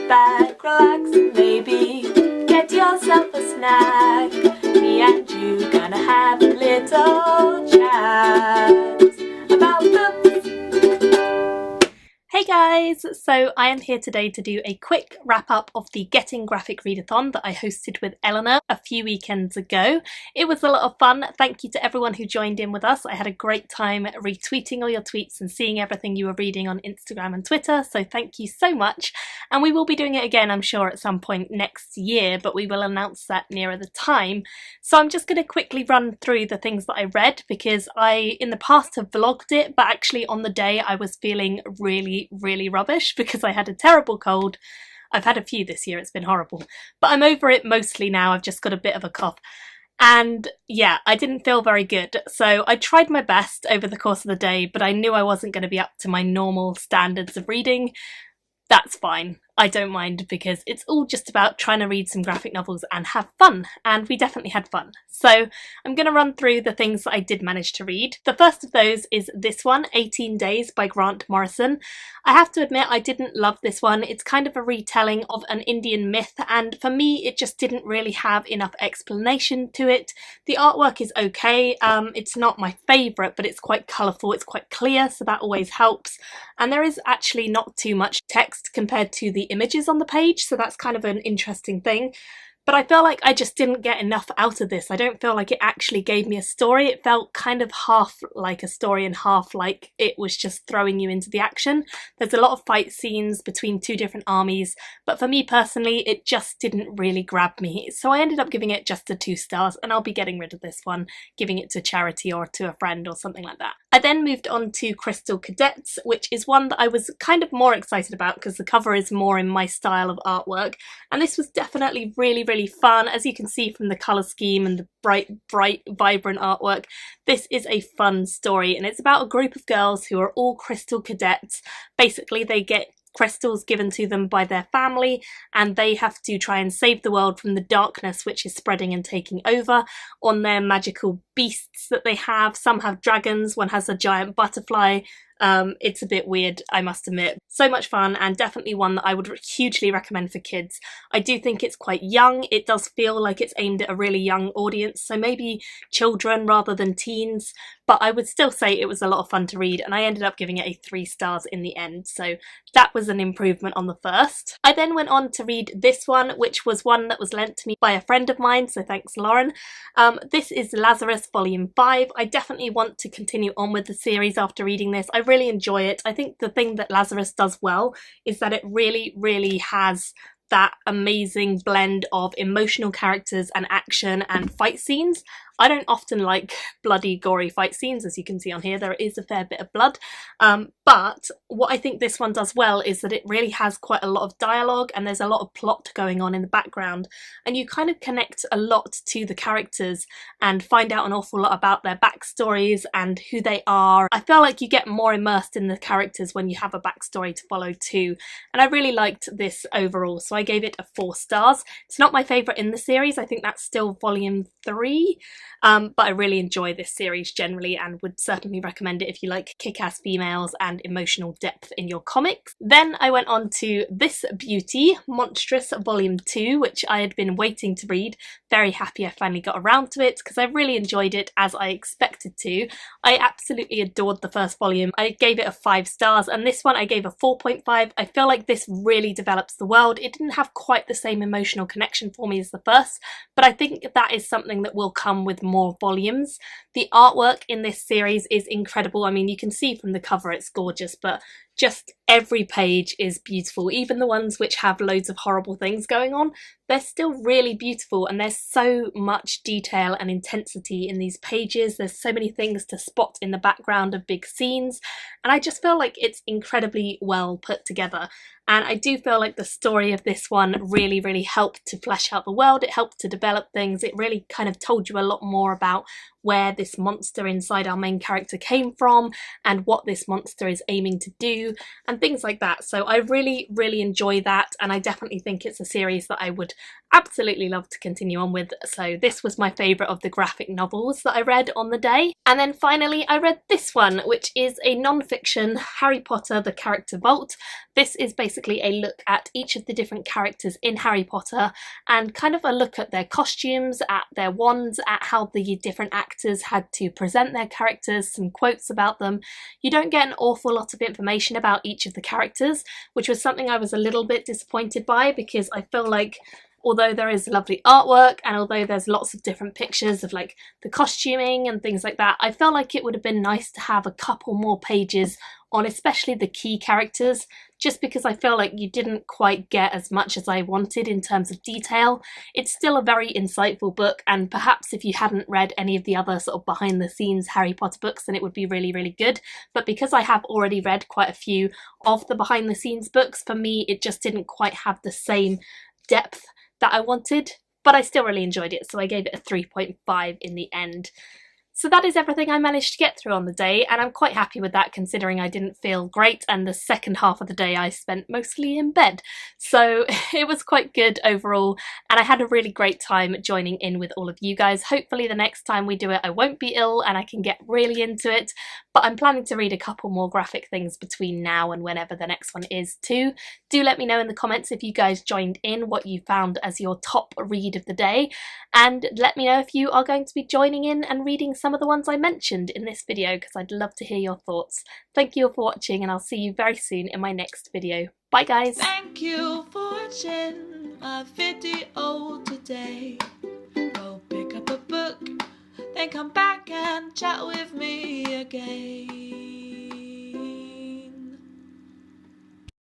back, relax, and maybe get yourself a snack. Me and you gonna have a little chat about books. Hey guys! So I am here today to do a quick wrap up of the Getting Graphic Readathon that I hosted with Eleanor a few weekends ago. It was a lot of fun. Thank you to everyone who joined in with us. I had a great time retweeting all your tweets and seeing everything you were reading on Instagram and Twitter, so thank you so much. And we will be doing it again, I'm sure, at some point next year, but we will announce that nearer the time. So I'm just going to quickly run through the things that I read, because I in the past have vlogged it, but actually on the day I was feeling really rubbish because I had a terrible cold. I've had a few this year, it's been horrible, but I'm over it mostly now. I've just got a bit of a cough. And yeah, I didn't feel very good, so I tried my best over the course of the day, but I knew I wasn't going to be up to my normal standards of reading. That's fine. I don't mind, because it's all just about trying to read some graphic novels and have fun, and we definitely had fun. So I'm going to run through the things that I did manage to read. The first of those is this one, 18 Days by Grant Morrison. I have to admit I didn't love this one. It's kind of a retelling of an Indian myth, and for me it just didn't really have enough explanation to it. The artwork is okay, it's not my favourite, but it's quite colourful, it's quite clear, so that always helps. And there is actually not too much text compared to the images on the page, so that's kind of an interesting thing. But I feel like I just didn't get enough out of this. I don't feel like it actually gave me a story. It felt kind of half like a story and half like it was just throwing you into the action. There's a lot of fight scenes between two different armies, but for me personally, it just didn't really grab me. So I ended up giving it just a 2 stars, and I'll be getting rid of this one, giving it to charity or to a friend or something like that. I then moved on to Crystal Cadets, which is one that I was kind of more excited about because the cover is more in my style of artwork, and this was definitely really fun. As you can see from the colour scheme and the bright, vibrant artwork, this is a fun story, and it's about a group of girls who are all crystal cadets. Basically, they get crystals given to them by their family, and they have to try and save the world from the darkness which is spreading and taking over on their magical beasts that they have. Some have dragons, one has a giant butterfly. It's a bit weird, I must admit. So much fun, and definitely one that I would hugely recommend for kids. I do think it's quite young. It does feel like it's aimed at a really young audience, so maybe children rather than teens, but I would still say it was a lot of fun to read, and I ended up giving it a 3 stars in the end, so that was an improvement on the first. I then went on to read this one, which was one that was lent to me by a friend of mine, so thanks Lauren. This is Lazarus Volume 5. I definitely want to continue on with the series after reading this. I really enjoy it. I think the thing that Lazarus does well is that it really has that amazing blend of emotional characters and action and fight scenes. I don't often like bloody, gory fight scenes, as you can see on here. There is a fair bit of blood, but what I think this one does well is that it really has quite a lot of dialogue, and there's a lot of plot going on in the background, and you kind of connect a lot to the characters and find out an awful lot about their backstories and who they are. I feel like you get more immersed in the characters when you have a backstory to follow too, and I really liked this overall, so I gave it a 4 stars. It's not my favourite in the series. I think that's still Volume 3. But I really enjoy this series generally, and would certainly recommend it if you like kick-ass females and emotional depth in your comics. Then I went on to this beauty, Monstrous Volume 2, which I had been waiting to read. Very happy I finally got around to it, because I really enjoyed it as I expected to. I absolutely adored the first volume. I gave it a 5 stars, and this one I gave a 4.5. I feel like this really develops the world. It didn't have quite the same emotional connection for me as the first, but I think that is something that will come with more volumes. The artwork in this series is incredible. I mean, you can see from the cover it's gorgeous, but just every page is beautiful. Even the ones which have loads of horrible things going on, they're still really beautiful, and there's so much detail and intensity in these pages. There's so many things to spot in the background of big scenes, and I just feel like it's incredibly well put together. And I do feel like the story of this one really helped to flesh out the world. It helped to develop things. It really kind of told you a lot more about where this monster inside our main character came from and what this monster is aiming to do and things like that. So I really enjoy that, and I definitely think it's a series that I would absolutely love to continue on with. So this was my favourite of the graphic novels that I read on the day. And then finally I read this one, which is a non-fiction Harry Potter The Character Vault. This is basically a look at each of the different characters in Harry Potter and kind of a look at their costumes, at their wands, at how the different actors had to present their characters, some quotes about them. You don't get an awful lot of information about each of the characters, which was something I was a little bit disappointed by, because I feel like although there is lovely artwork and although there's lots of different pictures of like the costuming and things like that, I felt like it would have been nice to have a couple more pages on especially the key characters, just because I feel like you didn't quite get as much as I wanted in terms of detail. It's still a very insightful book, and perhaps if you hadn't read any of the other sort of behind the scenes Harry Potter books, then it would be really, really good. But because I have already read quite a few of the behind the scenes books, for me it just didn't quite have the same depth that I wanted, but I still really enjoyed it, so I gave it a 3.5 in the end. So that is everything I managed to get through on the day, and I'm quite happy with that considering I didn't feel great and the second half of the day I spent mostly in bed. So it was quite good overall, and I had a really great time joining in with all of you guys. Hopefully the next time we do it I won't be ill and I can get really into it, but I'm planning to read a couple more graphic things between now and whenever the next one is too. Do let me know in the comments if you guys joined in, what you found as your top read of the day, and let me know if you are going to be joining in and reading some of the ones I mentioned in this video, because I'd love to hear your thoughts. Thank you all for watching, and I'll see you very soon in my next video. Bye guys! Thank you for watching my video today. Go pick up a book, then come back and chat with me again.